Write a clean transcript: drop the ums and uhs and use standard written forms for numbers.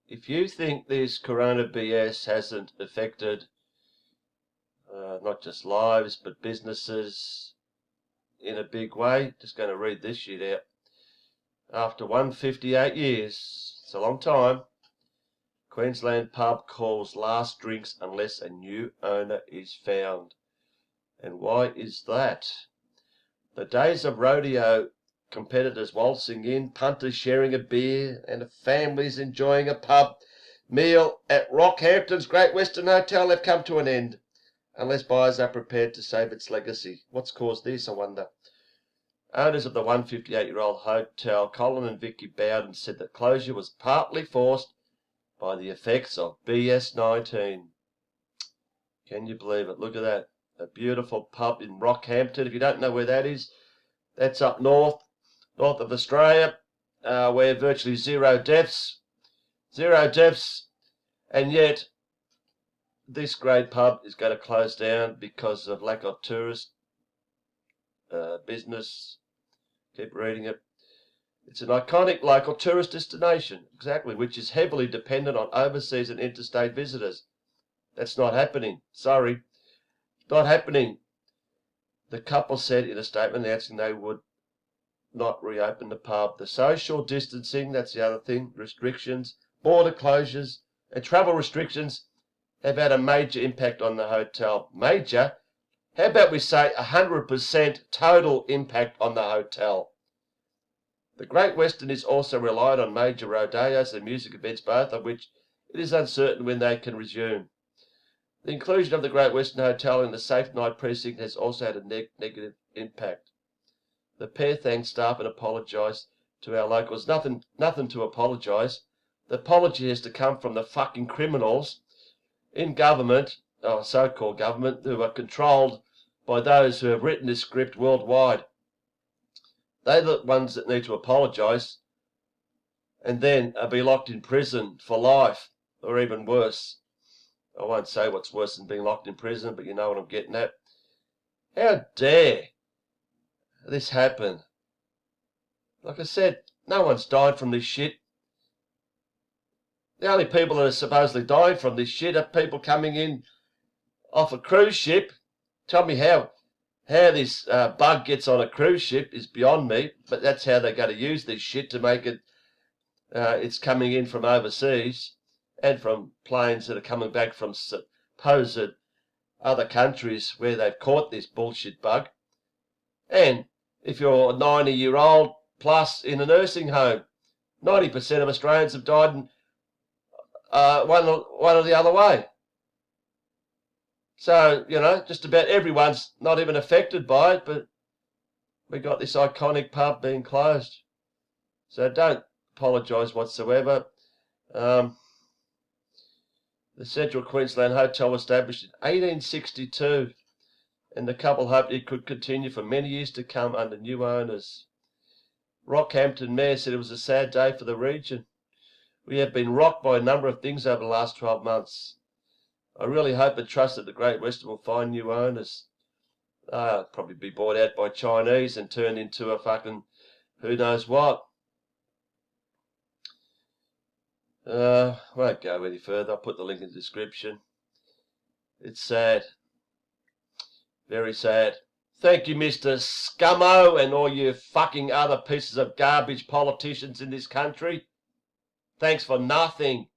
if you think this Corona BS hasn't affected not just lives but businesses in a big way, just going to read this shit out. After 158 years, it's a long time, Queensland pub calls last drinks unless a new owner is found. And why is that? The days of rodeo competitors waltzing in, punters sharing a beer, and families enjoying a pub meal at Rockhampton's Great Western Hotel have come to an end, unless buyers are prepared to save its legacy. What's caused this, I wonder? Owners of the 158-year-old hotel, Colin and Vicky Bowden, said that closure was partly forced by the effects of BS-19. Can you believe it? Look at that. A beautiful pub in Rockhampton. If you don't know where that is, that's up north of Australia, where virtually zero deaths, and yet this great pub is going to close down because of lack of tourist business. Keep reading it. It's an iconic local tourist destination, exactly, which is heavily dependent on overseas and interstate visitors. That's not happening. Sorry. Not happening. The couple said in a statement announcing they would not reopen the pub. The social distancing, that's the other thing, restrictions, border closures, and travel restrictions have had a major impact on the hotel. Major? How about we say 100% total impact on the hotel? The Great Western is also relied on major rodeos and music events, both of which it is uncertain when they can resume. The inclusion of the Great Western Hotel in the Safe Night precinct has also had a negative impact. The pair thanked staff and apologised to our locals. Nothing to apologise. The apology has to come from the fucking criminals in government, or so-called government, who are controlled by those who have written this script worldwide. They're the ones that need to apologise and then be locked in prison for life, or even worse. I won't say what's worse than being locked in prison, but you know what I'm getting at. How dare this happen? Like I said, no one's died from this shit. The only people that are supposedly dying from this shit are people coming in off a cruise ship. Tell me how this bug gets on a cruise ship is beyond me, but that's how they're going to use this shit to make it. It's coming in from overseas and from planes that are coming back from supposed other countries where they've caught this bullshit bug. And if you're 90-year-old plus in a nursing home, 90% of Australians have died in one or the other way. So, you know, just about everyone's not even affected by it, but we got this iconic pub being closed. So don't apologise whatsoever. The Central Queensland Hotel was established in 1862, and the couple hoped it could continue for many years to come under new owners. Rockhampton Mayor said it was a sad day for the region. We have been rocked by a number of things over the last 12 months. I really hope and trust that the Great Western will find new owners. Probably be bought out by Chinese and turned into a fucking who knows what. Won't go any further. I'll put the link in the description. It's sad. Very sad. Thank you, Mr. Scummo, and all you fucking other pieces of garbage politicians in this country. Thanks for nothing.